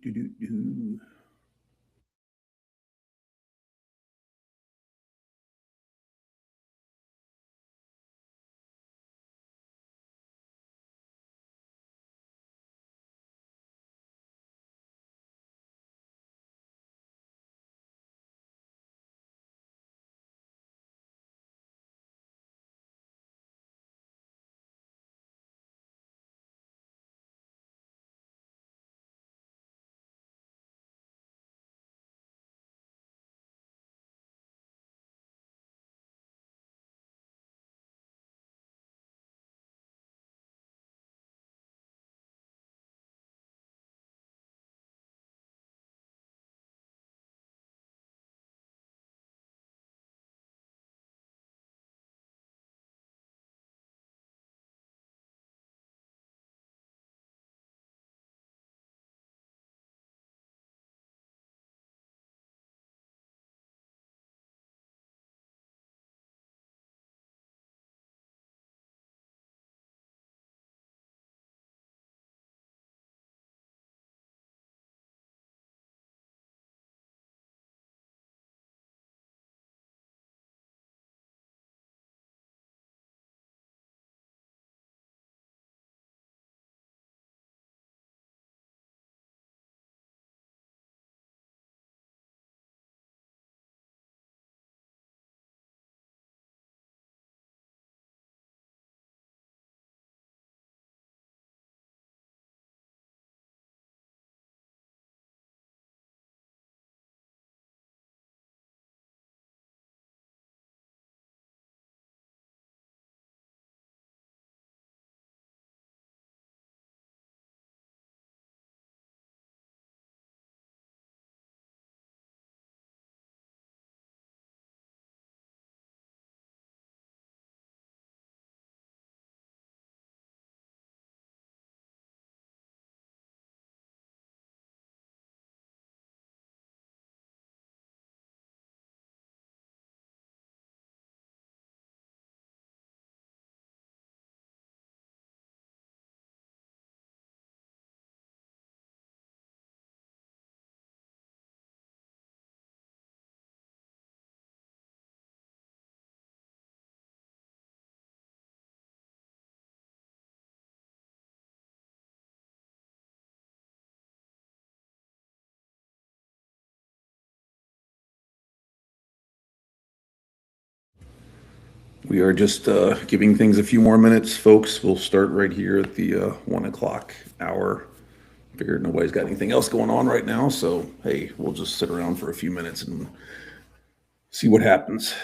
do, do, do. We are just giving things a few more minutes, folks. We'll start right here at the 1 o'clock hour. Figured nobody's got anything else going on right now, so hey, we'll just sit around for a few minutes and see what happens.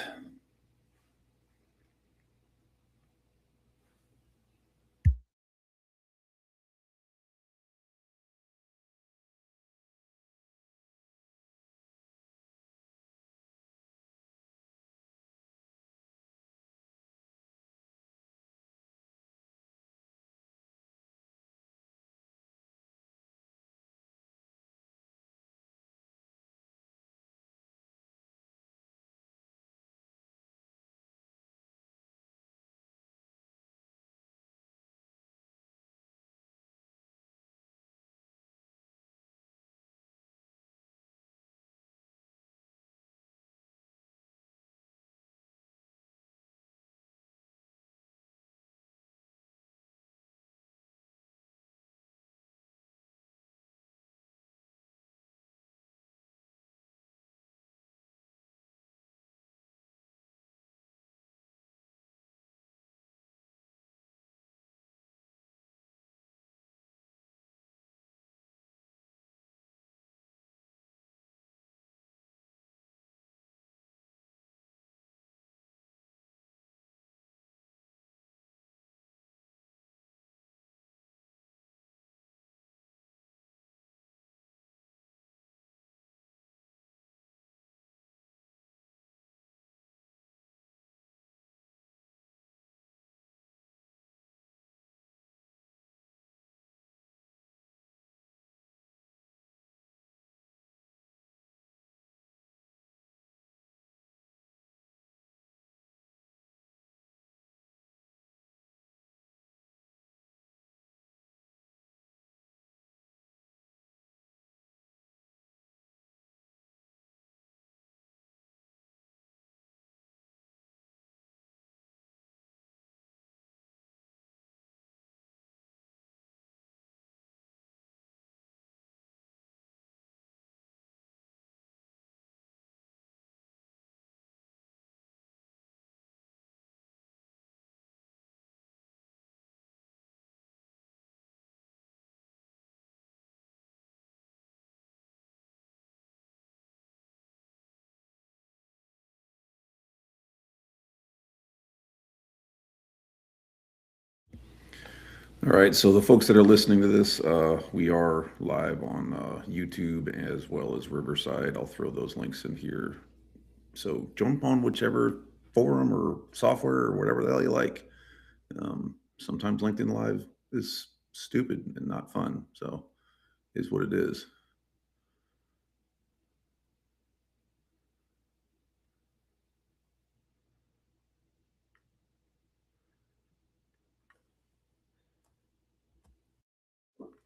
All right, so the folks that are listening to this, we are live on YouTube as well as Riverside. I'll throw those links in here. So jump on whichever forum or software or whatever the hell you like. Sometimes LinkedIn Live is stupid and not fun. So is what it is.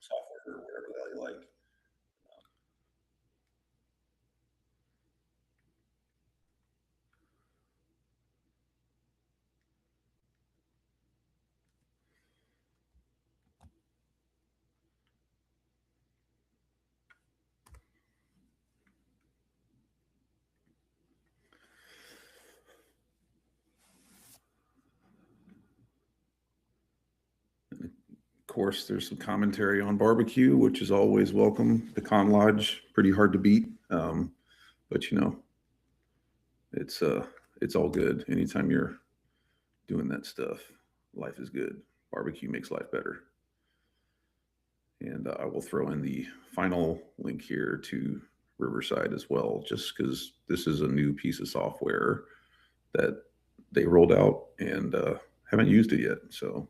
Software or whatever the hell you like. Of course, there's some commentary on barbecue, which is always welcome. Pecan Lodge, pretty hard to beat, but it's it's all good. Anytime you're doing that stuff, life is good. Barbecue makes life better. And I will throw in the final link here to Riverside as well, just because this is a new piece of software that they rolled out and haven't used it yet. So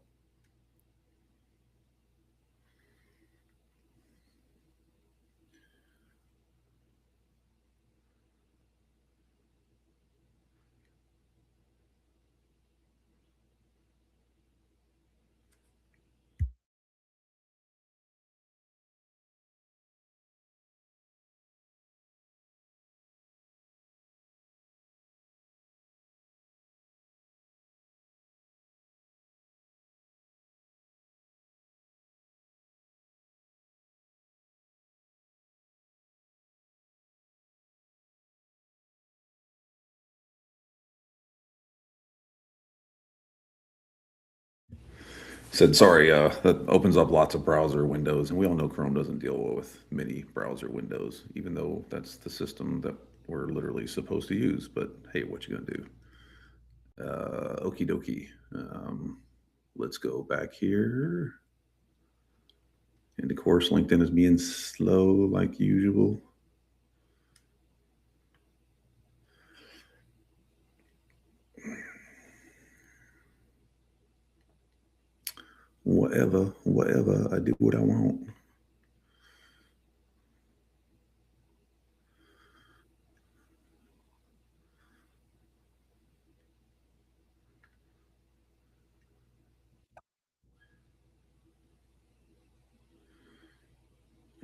said sorry. That opens up lots of browser windows, and we all know Chrome doesn't deal well with many browser windows, even though that's the system that we're literally supposed to use. But hey, what you gonna do? Okie dokie. Let's go back here. And of course, LinkedIn is being slow like usual. Whatever, whatever. I do what I want.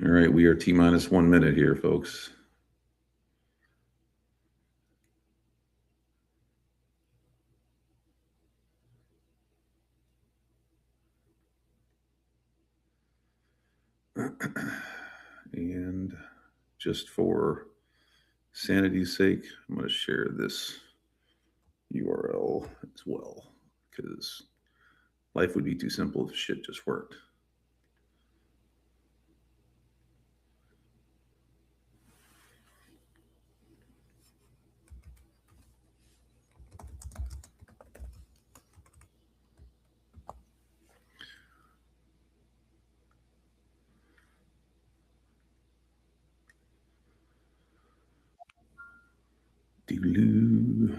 All right, we are T minus 1 minute here, folks. And just for sanity's sake, I'm going to share this URL as well because life would be too simple if shit just worked. Doo-doo.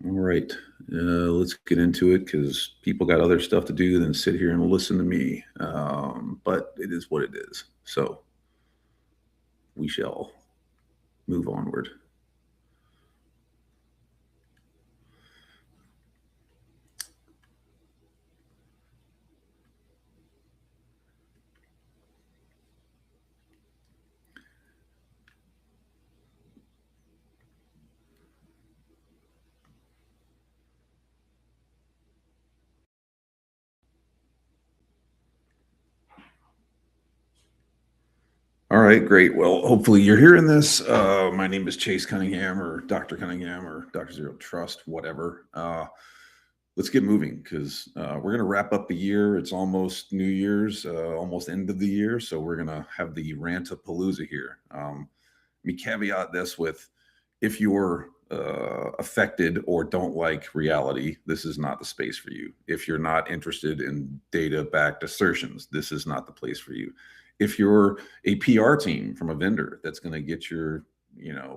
All right, let's get into it because people got other stuff to do than sit here and listen to me. But it is what it is. So we shall move onward. All right, great. Well, hopefully you're hearing this. My name is Chase Cunningham or Dr. Cunningham or Dr. Zero Trust, whatever. Let's get moving because we're going to wrap up the year. It's almost New Year's, almost end of the year. So we're going to have the Rantapalooza here. Let me caveat this with if you're affected or don't like reality, this is not the space for you. If you're not interested in data-backed assertions, this is not the place for you. If you're a PR team from a vendor that's going to get your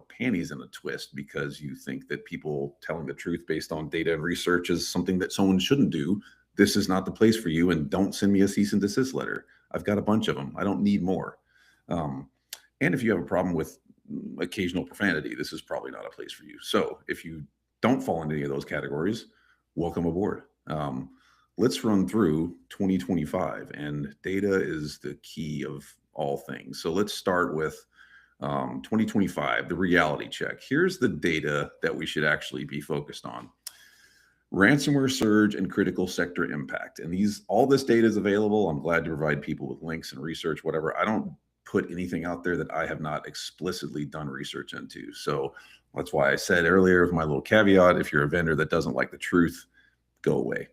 panties in a twist because you think that people telling the truth based on data and research is something that someone shouldn't do, this is not the place for you. And don't send me a cease and desist letter. I've got a bunch of them. I don't need more. And if you have a problem with occasional profanity, this is probably not a place for you. So if you don't fall into any of those categories, welcome aboard. Let's run through 2025, and data is the key of all things. So let's start with 2025, the reality check. Here's the data that we should actually be focused on. Ransomware surge and critical sector impact. And all this data is available. I'm glad to provide people with links and research, whatever. I don't put anything out there that I have not explicitly done research into. So that's why I said earlier with my little caveat, if you're a vendor that doesn't like the truth, go away.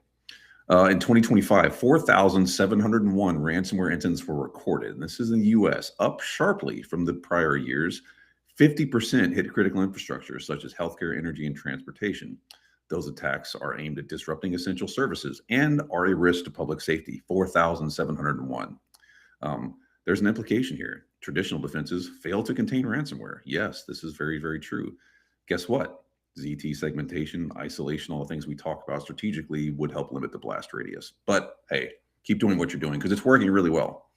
In 2025, 4,701 ransomware incidents were recorded. And this is in the US, up sharply from the prior years. 50% hit critical infrastructure such as healthcare, energy, and transportation. Those attacks are aimed at disrupting essential services and are a risk to public safety. 4,701. There's an implication here. Traditional defenses fail to contain ransomware. Yes, this is very, very true. Guess what? ZT segmentation, isolation, all the things we talk about strategically would help limit the blast radius. But hey, keep doing what you're doing because it's working really well.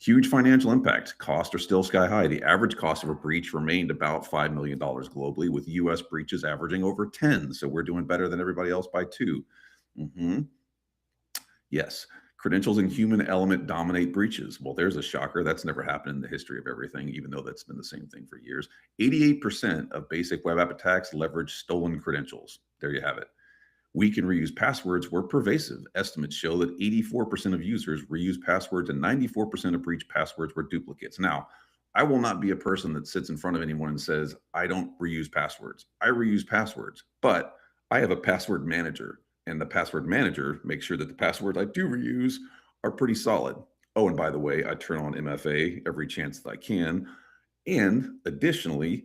Huge financial impact. Costs are still sky high. The average cost of a breach remained about $5 million globally, with US breaches averaging over 10. So we're doing better than everybody else by 2. Yes. Credentials and human element dominate breaches. Well, there's a shocker. That's never happened in the history of everything, even though that's been the same thing for years. 88% of basic web app attacks leverage stolen credentials. There you have it. Weak and reused passwords were pervasive. Estimates show that 84% of users reuse passwords and 94% of breached passwords were duplicates. Now, I will not be a person that sits in front of anyone and says, I don't reuse passwords. I reuse passwords, but I have a password manager. And the password manager makes sure that the passwords I do reuse are pretty solid. Oh, and by the way, I turn on MFA every chance that I can. And additionally,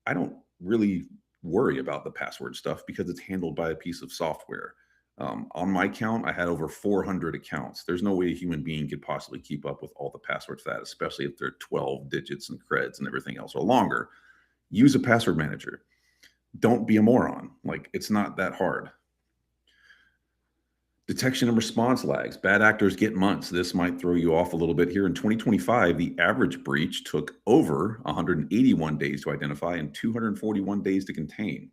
I don't really worry about the password stuff because it's handled by a piece of software. On my count, I had over 400 accounts. There's no way a human being could possibly keep up with all the passwords for that, especially if they're 12 digits and creds and everything else or longer. Use a password manager. Don't be a moron. Like, it's not that hard. Detection and response lags. Bad actors get months. This might throw you off a little bit here. In 2025, the average breach took over 181 days to identify and 241 days to contain.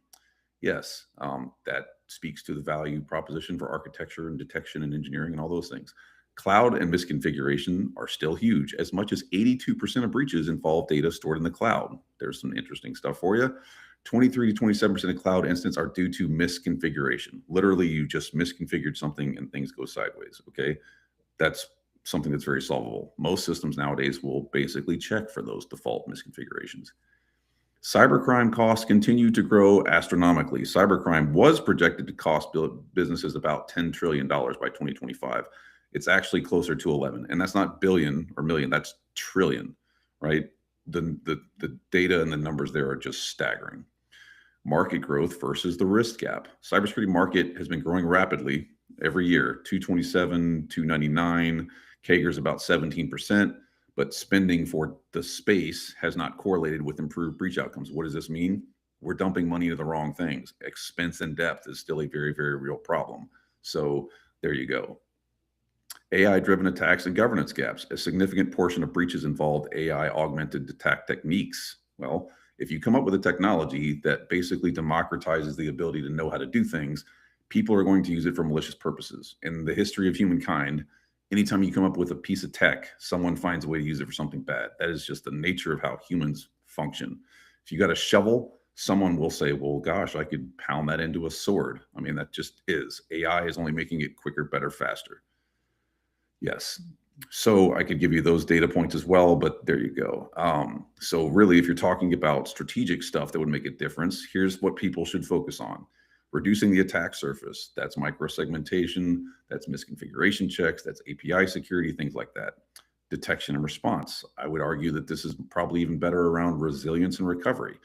Yes, that speaks to the value proposition for architecture and detection and engineering and all those things. Cloud and misconfiguration are still huge. As much as 82% of breaches involve data stored in the cloud. There's some interesting stuff for you. 23 to 27% of cloud incidents are due to misconfiguration. Literally, you just misconfigured something and things go sideways, okay? That's something that's very solvable. Most systems nowadays will basically check for those default misconfigurations. Cybercrime costs continue to grow astronomically. Cybercrime was projected to cost businesses about $10 trillion by 2025. It's actually closer to 11. And that's not billion or million, that's trillion, right? The data and the numbers there are just staggering. Market growth versus the risk gap. Cybersecurity market has been growing rapidly every year, 227, 299, CAGR is about 17%, but spending for the space has not correlated with improved breach outcomes. What does this mean? We're dumping money into the wrong things. Expense and depth is still a very, very real problem. So there you go. AI-driven attacks and governance gaps. A significant portion of breaches involved AI-augmented attack techniques. Well, if you come up with a technology that basically democratizes the ability to know how to do things, people are going to use it for malicious purposes. In the history of humankind, anytime you come up with a piece of tech, someone finds a way to use it for something bad. That is just the nature of how humans function. If you got a shovel, someone will say, well, gosh, I could pound that into a sword. I mean, that just is. AI is only making it quicker, better, faster. Yes. So I could give you those data points as well, but there you go. So really, if you're talking about strategic stuff that would make a difference, here's what people should focus on. Reducing the attack surface. That's microsegmentation, that's misconfiguration checks, that's API security, things like that. Detection and response. I would argue that this is probably even better around resilience and recovery.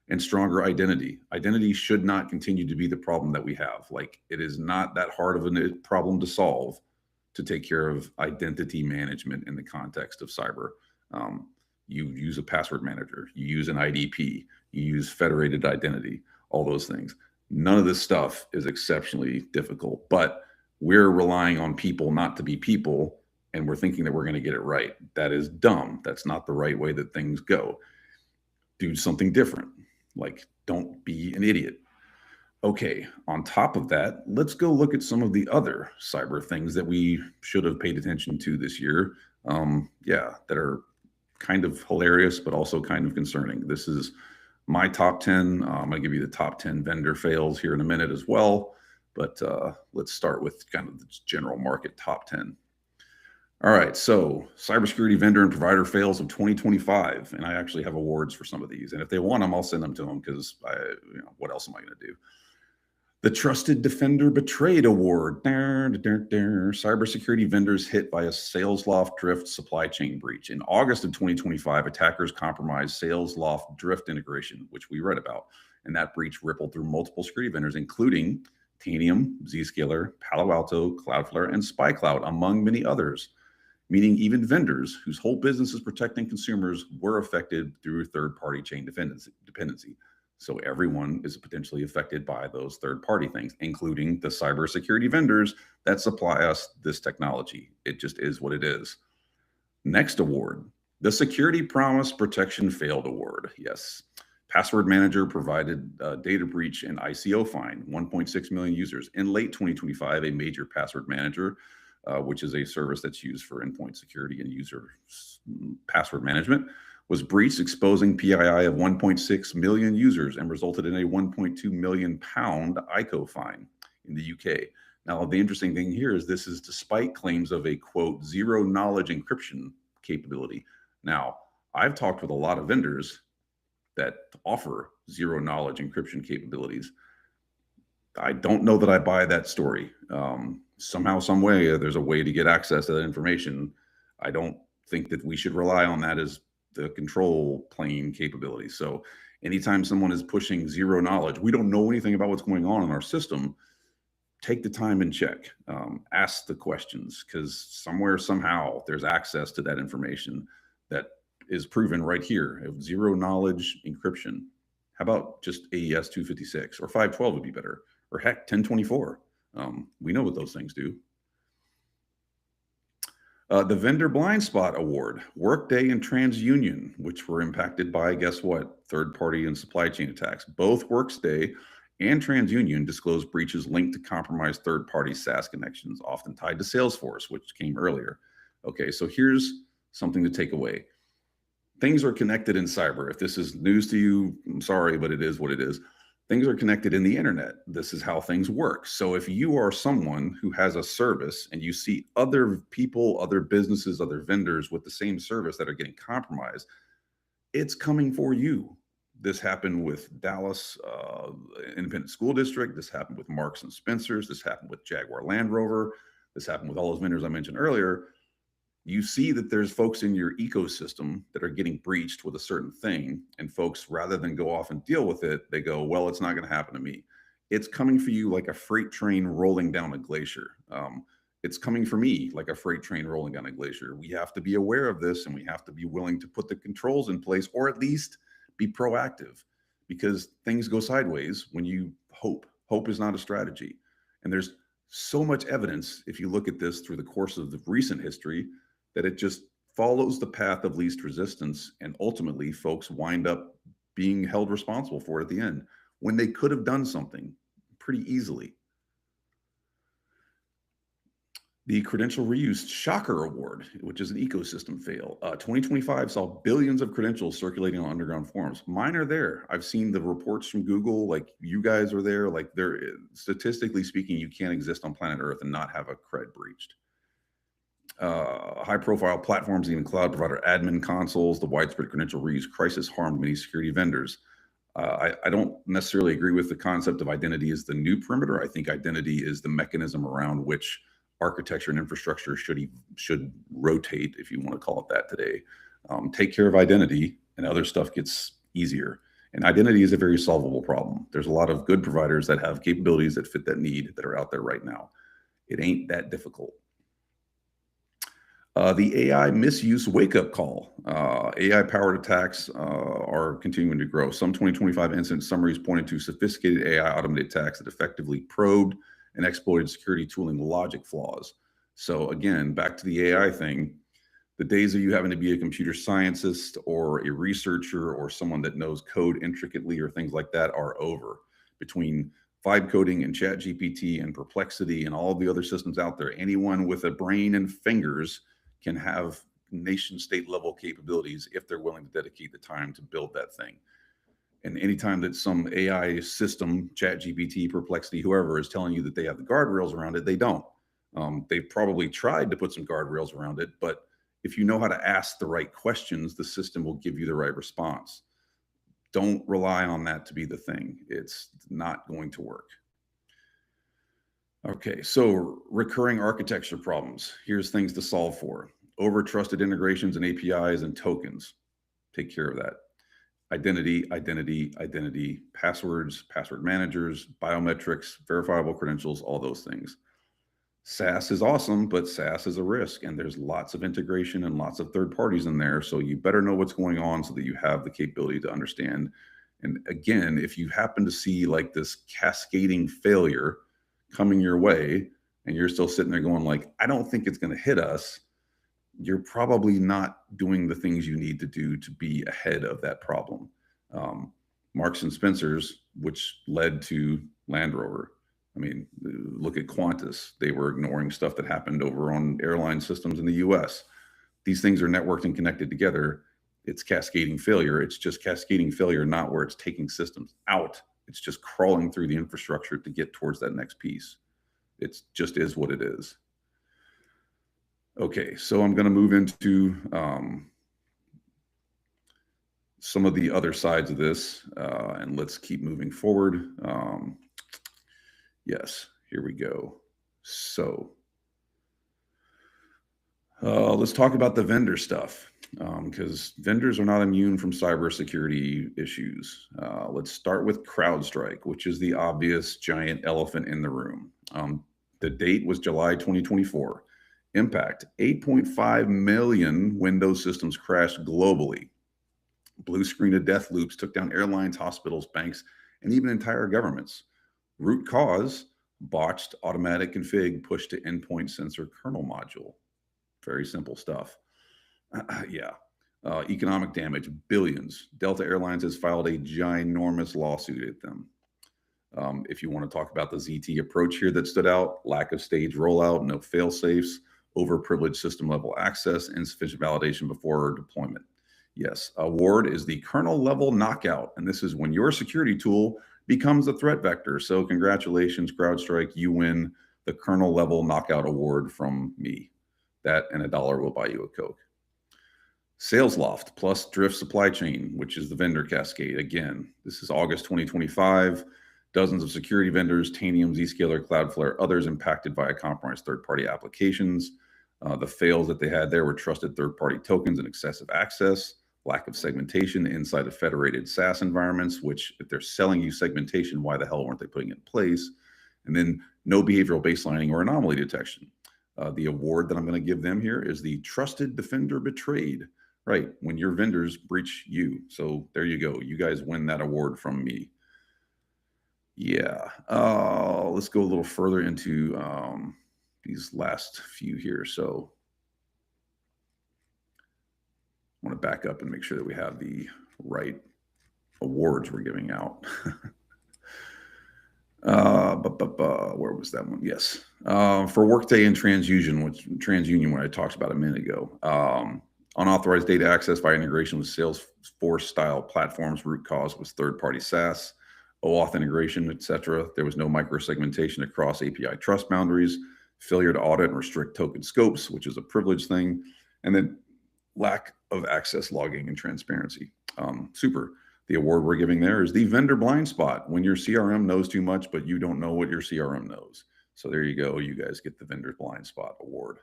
and stronger identity. Identity should not continue to be the problem that we have. Like, it is not that hard of a problem to solve to take care of identity management in the context of cyber. Um, you use a password manager, you use an IDP, you use federated identity, all those things. None of this stuff is exceptionally difficult, but we're relying on people not to be people, and we're thinking that we're going to get it right. That is dumb. That's not the right way that things go. Do something different. Like, don't be an idiot. Okay, on top of that, let's go look at some of the other cyber things that we should have paid attention to this year. Yeah, that are kind of hilarious, but also kind of concerning. This is my top 10. I'm going to give you the top 10 vendor fails here in a minute as well. But let's start with kind of the general market top 10. All right, so cybersecurity vendor and provider fails of 2025, and I actually have awards for some of these. And if they want them, I'll send them to them because what else am I going to do? The Trusted Defender Betrayed Award. Cybersecurity vendors hit by a SalesLoft Drift supply chain breach. In August of 2025, attackers compromised SalesLoft Drift integration, which we read about. And that breach rippled through multiple security vendors, including Tanium, Zscaler, Palo Alto, Cloudflare, and SpyCloud, among many others. Meaning even vendors whose whole business is protecting consumers were affected through third-party chain dependency. So everyone is potentially affected by those third-party things, including the cybersecurity vendors that supply us this technology. It just is what it is. Next award, the Security Promise Protection Failed Award. Yes. Password Manager provided data breach and ICO fine, 1.6 million users. In late 2025, a major password manager, which is a service that's used for endpoint security and user password management, was breached, exposing PII of 1.6 million users and resulted in a 1.2 million pound ICO fine in the UK. Now, the interesting thing here is this is despite claims of a, quote, zero knowledge encryption capability. Now, I've talked with a lot of vendors that offer zero knowledge encryption capabilities. I don't know that I buy that story. Somehow, some way, there's a way to get access to that information. I don't think that we should rely on that as the control plane capability. So anytime someone is pushing zero knowledge, we don't know anything about what's going on in our system, take the time and check. Ask the questions, because somewhere, somehow, there's access to that information that is proven right here. Zero knowledge encryption. How about just AES 256 or 512 would be better, or heck, 1024. We know what those things do. The Vendor Blind Spot Award, Workday and TransUnion, which were impacted by, guess what, third-party and supply chain attacks. Both Workday and TransUnion disclosed breaches linked to compromised third-party SaaS connections, often tied to Salesforce, which came earlier. Okay, so here's something to take away. Things are connected in cyber. If this is news to you, I'm sorry, but it is what it is. Things are connected in the internet. This is how things work. So if you are someone who has a service and you see other people, other businesses, other vendors with the same service that are getting compromised, it's coming for you. This happened with Dallas Independent School District. This happened with Marks and Spencer's. This happened with Jaguar Land Rover. This happened with all those vendors I mentioned earlier. You see that there's folks in your ecosystem that are getting breached with a certain thing, and folks, rather than go off and deal with it, they go, well, it's not going to happen to me. It's coming for you like a freight train rolling down a glacier. It's coming for me like a freight train rolling down a glacier. We have to be aware of this, and we have to be willing to put the controls in place, or at least be proactive, because things go sideways when you hope. Hope is not a strategy. And there's so much evidence, if you look at this through the course of the recent history, that it just follows the path of least resistance, and ultimately folks wind up being held responsible for it at the end when they could have done something pretty easily. The Credential Reuse Shocker Award, which is an ecosystem fail. 2025 saw billions of credentials circulating on underground forums. Mine are there. I've seen the reports from Google, like you guys are there. Like, they're, statistically speaking, you can't exist on planet Earth and not have a cred breached. High-profile platforms, even cloud provider admin consoles, the widespread credential reuse crisis harmed many security vendors. I don't necessarily agree with the concept of identity as the new perimeter. I think identity is the mechanism around which architecture and infrastructure should rotate, if you want to call it that today. Take care of identity, and other stuff gets easier. And identity is a very solvable problem. There's a lot of good providers that have capabilities that fit that need that are out there right now. It ain't that difficult. The AI misuse wake-up call. AI-powered attacks are continuing to grow. Some 2025 incident summaries pointed to sophisticated AI automated attacks that effectively probed and exploited security tooling logic flaws. So again, back to the AI thing, the days of you having to be a computer scientist or a researcher or someone that knows code intricately or things like that are over. Between vibe coding and ChatGPT and Perplexity and all the other systems out there, anyone with a brain and fingers can have nation state level capabilities if they're willing to dedicate the time to build that thing. And anytime that some AI system, ChatGPT, Perplexity, whoever is telling you that they have the guardrails around it, they don't. They've probably tried to put some guardrails around it, but if you know how to ask the right questions, the system will give you the right response. Don't rely on that to be the thing. It's not going to work. Okay, so recurring architecture problems. Here's things to solve for. Over trusted integrations and APIs and tokens. Take care of that. Identity, identity, identity, passwords, password managers, biometrics, verifiable credentials, all those things. SaaS is awesome, but SaaS is a risk, and there's lots of integration and lots of third parties in there. So you better know what's going on so that you have the capability to understand. And again, if you happen to see like this cascading failure coming your way, and you're still sitting there going like, I don't think it's going to hit us, you're probably not doing the things you need to do to be ahead of that problem. Marks and Spencer's, which led to Land Rover. I mean, look at Qantas. They were ignoring stuff that happened over on airline systems in the US. These things are networked and connected together. It's cascading failure. It's just cascading failure, not where it's taking systems out. It's just crawling through the infrastructure to get towards that next piece. It just is what it is. Okay, so I'm going to move into some of the other sides of this, and let's keep moving forward. Yes, here we go. So let's talk about the vendor stuff, because vendors are not immune from cybersecurity issues. Let's start with CrowdStrike, which is the obvious giant elephant in the room. The date was July 2024. Impact: 8.5 million Windows systems crashed globally. Blue screen of death loops took down airlines, hospitals, banks, and even entire governments. Root cause: botched automatic config pushed to endpoint sensor kernel module. Very simple stuff. Yeah. Economic damage: billions. Delta Airlines has filed a ginormous lawsuit at them. If you want to talk about the ZT approach here that stood out: lack of stage rollout, no fail safes, overprivileged system level access, insufficient validation before deployment. Yes, award is the kernel level knockout. And this is when your security tool becomes a threat vector. So congratulations, CrowdStrike, you win the kernel level knockout award from me. That and $1 will buy you a Coke. SalesLoft plus Drift Supply Chain, which is the vendor cascade. Again, this is August 2025. Dozens of security vendors, Tanium, Zscaler, Cloudflare, others impacted by compromised third-party applications. The fails that they had there were trusted third-party tokens and excessive access, lack of segmentation inside of federated SaaS environments, which if they're selling you segmentation, why the hell weren't they putting it in place? And then no behavioral baselining or anomaly detection. The award that I'm going to give them here is the Trusted Defender Betrayed, right? When your vendors breach you. So there you go. You guys win that award from me. Yeah. Let's go a little further into these last few here. So I want to back up and make sure that we have the right awards we're giving out. Where was that one? Yes. For Workday and TransUnion, what I talked about a minute ago. Unauthorized data access via integration with Salesforce style platforms. Root cause was third-party SaaS, OAuth integration, etc. There was no microsegmentation across API trust boundaries, failure to audit and restrict token scopes, which is a privilege thing, and then lack of access logging and transparency. Super. The award we're giving there is the vendor blind spot, when your CRM knows too much, but you don't know what your CRM knows. So there you go. You guys get the vendor blind spot award.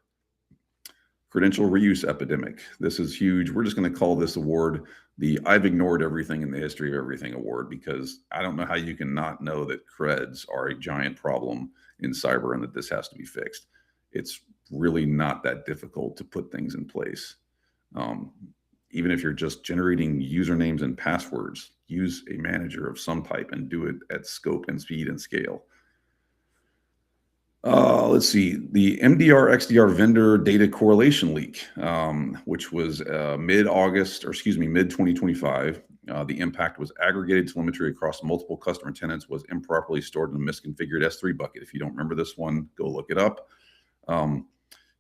Credential reuse epidemic. This is huge. We're just going to call this award the I've ignored everything in the history of everything award, because I don't know how you can not know that creds are a giant problem in cyber and that this has to be fixed. It's really not that difficult to put things in place. Even if you're just generating usernames and passwords, use a manager of some type and do it at scope and speed and scale. Let's see, the MDR XDR vendor data correlation leak, which was mid-August, or excuse me, mid-2025. The impact was aggregated telemetry across multiple customer tenants was improperly stored in a misconfigured S3 bucket. If you don't remember this one, go look it up.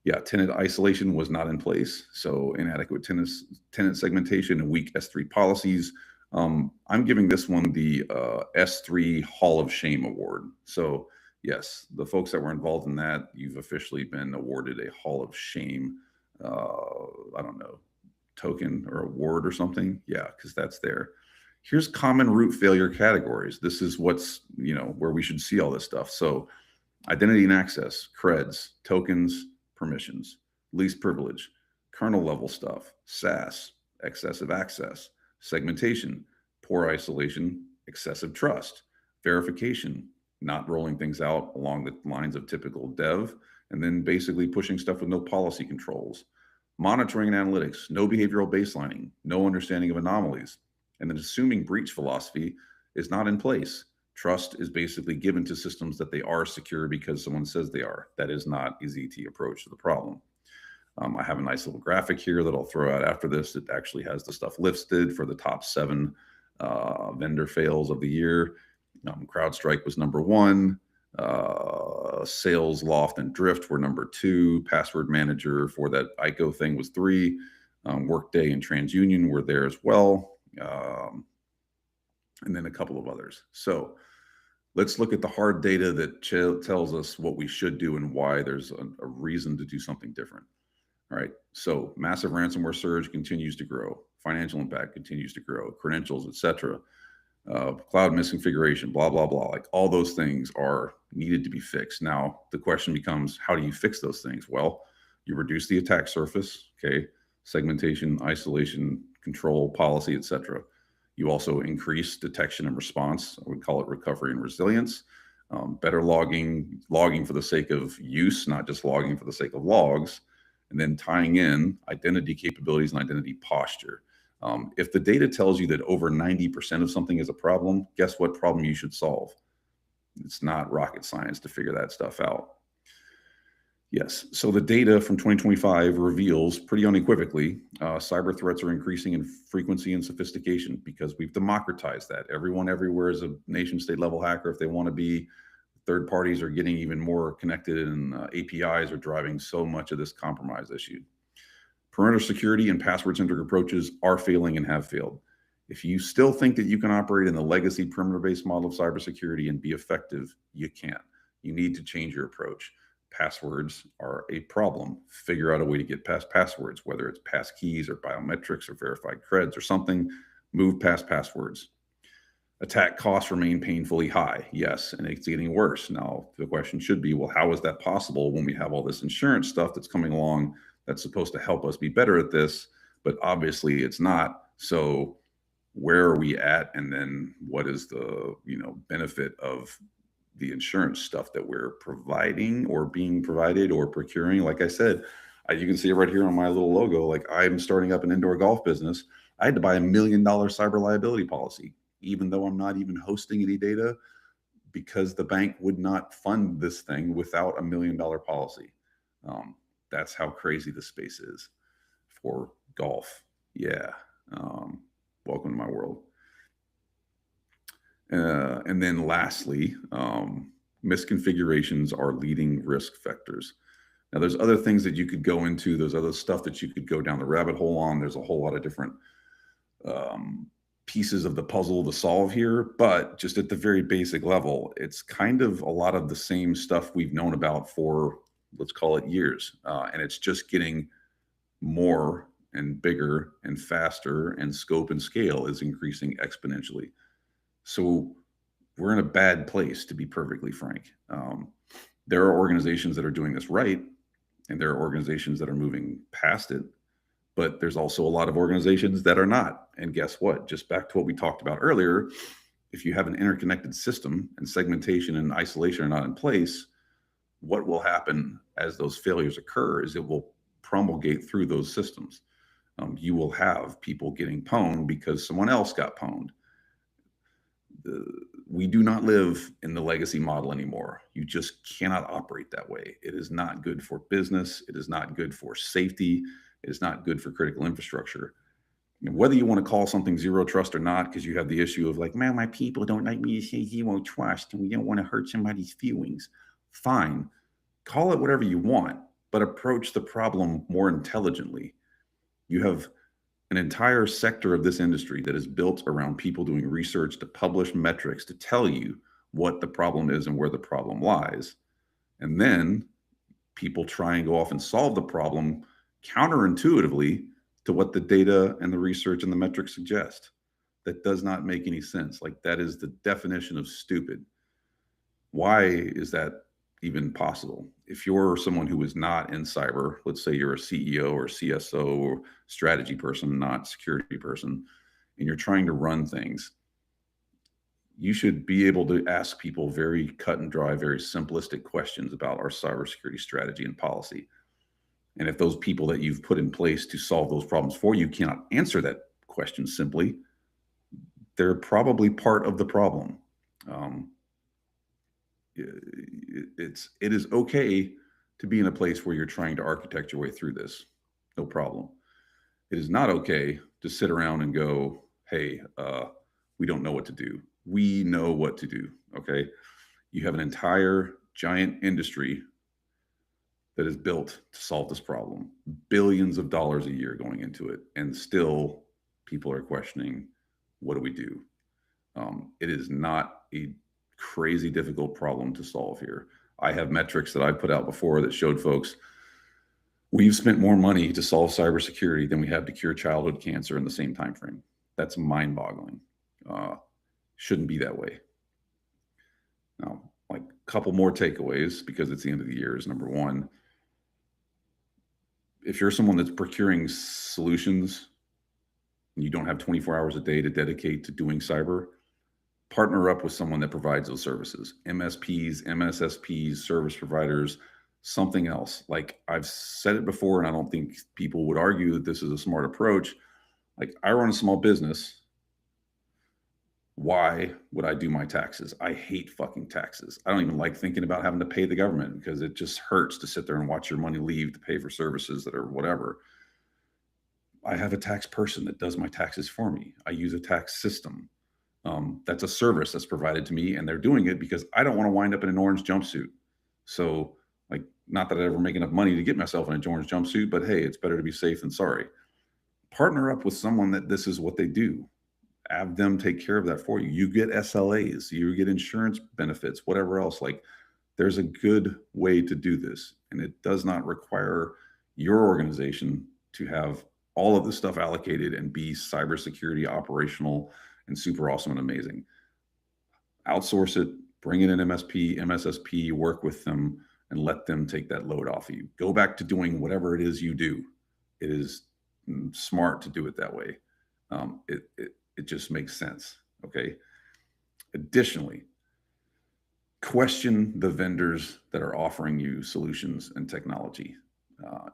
Yeah, tenant isolation was not in place, so inadequate tenant segmentation and weak S3 policies. I'm giving this one the S3 Hall of Shame award. So yes, the folks that were involved in that, you've officially been awarded a Hall of Shame, I don't know, token or award or something. Yeah, because that's there. Here's common root failure categories. This is what's, where we should see all this stuff. So identity and access, creds, tokens, permissions, least privilege, kernel level stuff, SaaS, excessive access, segmentation, poor isolation, excessive trust, verification, not rolling things out along the lines of typical dev, and then basically pushing stuff with no policy controls, monitoring and analytics, no behavioral baselining, no understanding of anomalies, and then assuming breach philosophy is not in place. Trust is basically given to systems that they are secure because someone says they are. That is not a ZT approach to the problem. I have a nice little graphic here that I'll throw out after this. It actually has the stuff listed for the top 7 vendor fails of the year. CrowdStrike was number 1. SalesLoft and Drift were number 2. Password Manager for that ICO thing was 3. Workday and TransUnion were there as well. And then a couple of others. So let's look at the hard data that tells us what we should do and why there's a reason to do something different. All right, so massive ransomware surge continues to grow. Financial impact continues to grow. Credentials, etc. Cloud misconfiguration, blah, blah, blah. Like all those things are needed to be fixed. Now, the question becomes, how do you fix those things? Well, you reduce the attack surface, okay? Segmentation, isolation, control, policy, etc. You also increase detection and response. We call it recovery and resilience. Better logging for the sake of use, not just logging for the sake of logs, and then tying in identity capabilities and identity posture. If the data tells you that over 90% of something is a problem, guess what problem you should solve? It's not rocket science to figure that stuff out. Yes, so the data from 2025 reveals pretty unequivocally cyber threats are increasing in frequency and sophistication because we've democratized that. Everyone everywhere is a nation state level hacker if they want to be. Third parties are getting even more connected, and APIs are driving so much of this compromise issue. Perimeter security and password-centric approaches are failing and have failed. If you still think that you can operate in the legacy perimeter-based model of cybersecurity and be effective, you can't. You need to change your approach. Passwords are a problem. Figure out a way to get past passwords, whether it's pass keys or biometrics or verified creds or something. Move past passwords. Attack costs remain painfully high. Yes, and it's getting worse. Now, the question should be, well, how is that possible when we have all this insurance stuff that's coming along that's supposed to help us be better at this? But obviously it's not. So where are we at? And then what is the benefit of the insurance stuff that we're providing or being provided or procuring? Like I said, you can see it right here on my little logo. Like, I'm starting up an indoor golf business. I had to buy $1 million cyber liability policy, even though I'm not even hosting any data, because the bank would not fund this thing without $1 million policy. That's how crazy the space is for golf. Yeah. Welcome to my world. And then lastly, misconfigurations are leading risk vectors. Now, there's other things that you could go into. There's other stuff that you could go down the rabbit hole on. There's a whole lot of different pieces of the puzzle to solve here. But just at the very basic level, it's kind of a lot of the same stuff we've known about for, let's call it, years. And it's just getting more and bigger and faster, and scope and scale is increasing exponentially. So we're in a bad place, to be perfectly frank. There are organizations that are doing this right. and there are organizations that are moving past it, but there's also a lot of organizations that are not. And guess what? Just back to what we talked about earlier, if you have an interconnected system and segmentation and isolation are not in place, what will happen as those failures occur is it will promulgate through those systems. You will have people getting pwned because someone else got pwned. We do not live in the legacy model anymore. You just cannot operate that way. It is not good for business. It is not good for safety. It is not good for critical infrastructure. And whether you want to call something zero trust or not, because you have the issue of like, man, my people don't like me to say zero trust and we don't want to hurt somebody's feelings. Fine. Call it whatever you want, but approach the problem more intelligently. You have an entire sector of this industry that is built around people doing research to publish metrics to tell you what the problem is and where the problem lies. And then people try and go off and solve the problem counterintuitively to what the data and the research and the metrics suggest. That does not make any sense. Like, that is the definition of stupid. Why is that even possible? If you're someone who is not in cyber, let's say you're a CEO or CSO or strategy person, not security person, and you're trying to run things, you should be able to ask people very cut and dry, very simplistic questions about our cybersecurity strategy and policy. And if those people that you've put in place to solve those problems for you cannot answer that question simply, they're probably part of the problem. It is okay to be in a place where you're trying to architect your way through this. No problem. It is not okay to sit around and go, hey, we don't know what to do. We know what to do. Okay. You have an entire giant industry that is built to solve this problem, billions of dollars a year going into it. And still people are questioning, what do we do? It is not a crazy difficult problem to solve here. I have metrics that I put out before that showed folks we've spent more money to solve cybersecurity than we have to cure childhood cancer in the same time frame. That's mind-boggling. Shouldn't be that way. Now, like, a couple more takeaways, because it's the end of the year, is number one, if you're someone that's procuring solutions and you don't have 24 hours a day to dedicate to doing cyber, partner up with someone that provides those services. MSPs, MSSPs, service providers, something else. Like, I've said it before, and I don't think people would argue that this is a smart approach. Like, I run a small business. Why would I do my taxes? I hate fucking taxes. I don't even like thinking about having to pay the government, because it just hurts to sit there and watch your money leave to pay for services that are whatever. I have a tax person that does my taxes for me. I use a tax system. That's a service that's provided to me, and they're doing it because I don't want to wind up in an orange jumpsuit. So, like, not that I ever make enough money to get myself in an orange jumpsuit, but hey, it's better to be safe than sorry. Partner up with someone that this is what they do. Have them take care of that for you. You get SLAs, you get insurance benefits, whatever else. Like, there's a good way to do this, and it does not require your organization to have all of this stuff allocated and be cybersecurity operational and super awesome and amazing. Outsource it, bring in an MSP, MSSP, work with them, and let them take that load off of you. Go back to doing whatever it is you do. It is smart to do it that way. It just makes sense. Okay. Additionally, question the vendors that are offering you solutions and technology.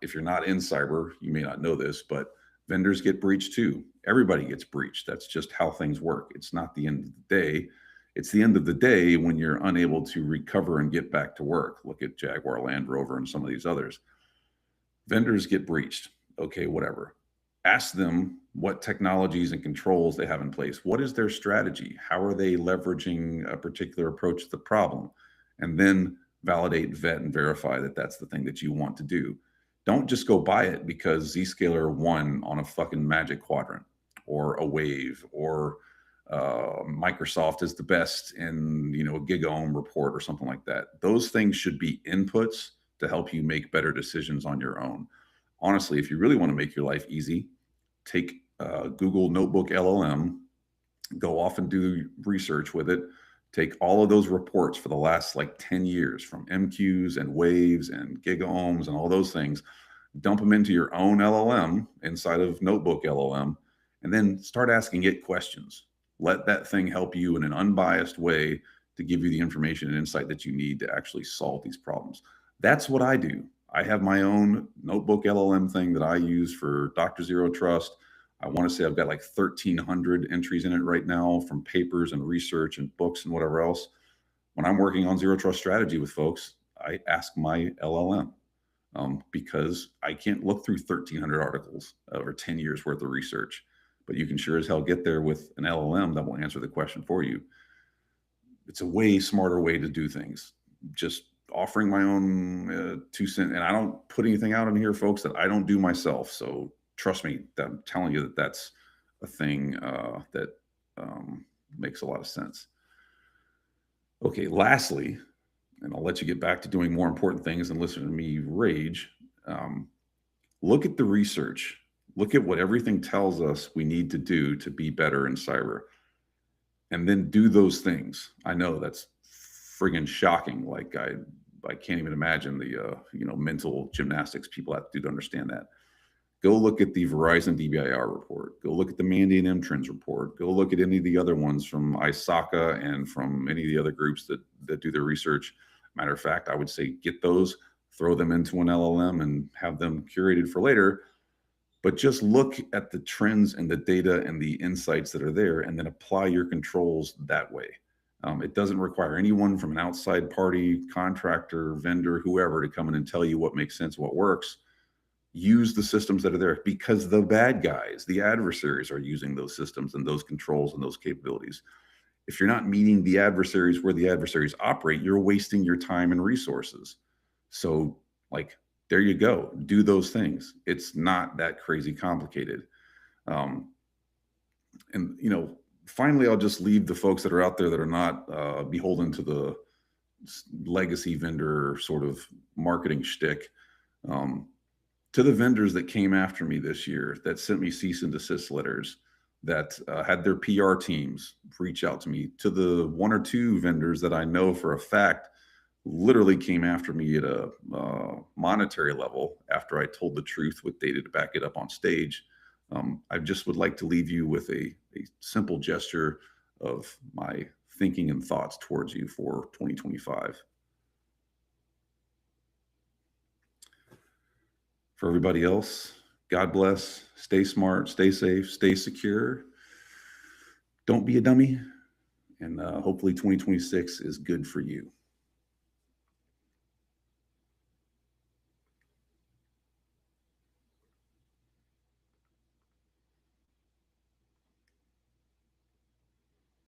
If you're not in cyber, you may not know this, but vendors get breached too. Everybody gets breached. That's just how things work. It's not the end of the day. It's the end of the day when you're unable to recover and get back to work. Look at Jaguar Land Rover and some of these others. Vendors get breached. Okay, whatever. Ask them what technologies and controls they have in place. What is their strategy? How are they leveraging a particular approach to the problem? And then validate, vet, and verify that that's the thing that you want to do. Don't just go buy it because Zscaler won on a fucking Magic Quadrant or a Wave, or Microsoft is the best in, a GigaOM report or something like that. Those things should be inputs to help you make better decisions on your own. Honestly, if you really want to make your life easy, take Google Notebook LLM, go off and do research with it, Take all of those reports for the last like 10 years from MQs and waves and gigaohms and all those things, dump them into your own LLM inside of Notebook LLM, and then start asking it questions. Let that thing help you in an unbiased way to give you the information and insight that you need to actually solve these problems. That's what I do. I have my own Notebook LLM thing that I use for Dr. Zero Trust. I want to say I've got like 1,300 entries in it right now from papers and research and books and whatever else. When I'm working on zero trust strategy with folks, I ask my LLM because I can't look through 1,300 articles or 10 years worth of research, but you can sure as hell get there with an LLM that will answer the question for you. It's a way smarter way to do things. Just offering my own 2 cents, and I don't put anything out in here, folks, that I don't do myself. So trust me, that I'm telling you that that's a thing that makes a lot of sense. Okay, lastly, and I'll let you get back to doing more important things than listening to me rage. Look at the research. Look at what everything tells us we need to do to be better in cyber, and then do those things. I know that's friggin' shocking. Like I can't even imagine the mental gymnastics people have to do to understand that. Go look at the Verizon DBIR report. Go look at the Mandiant MTrends report. Go look at any of the other ones from ISACA and from any of the other groups that do their research. Matter of fact, I would say get those, throw them into an LLM and have them curated for later. But just look at the trends and the data and the insights that are there, and then apply your controls that way. It doesn't require anyone from an outside party, contractor, vendor, whoever to come in and tell you what makes sense, what works. Use the systems that are there, because the bad guys, the adversaries, are using those systems and those controls and those capabilities. If you're not meeting the adversaries where the adversaries operate, you're wasting your time and resources. So, like, there you go. Do those things. It's not that crazy complicated. And finally, I'll just leave the folks that are out there that are not beholden to the legacy vendor sort of marketing shtick. To the vendors that came after me this year, that sent me cease and desist letters, that had their PR teams reach out to me, to the 1 or 2 vendors that I know for a fact literally came after me at a monetary level after I told the truth with data to back it up on stage. I just would like to leave you with a simple gesture of my thinking and thoughts towards you for 2025. For everybody else, God bless, stay smart, stay safe, stay secure. Don't be a dummy. And hopefully 2026 is good for you.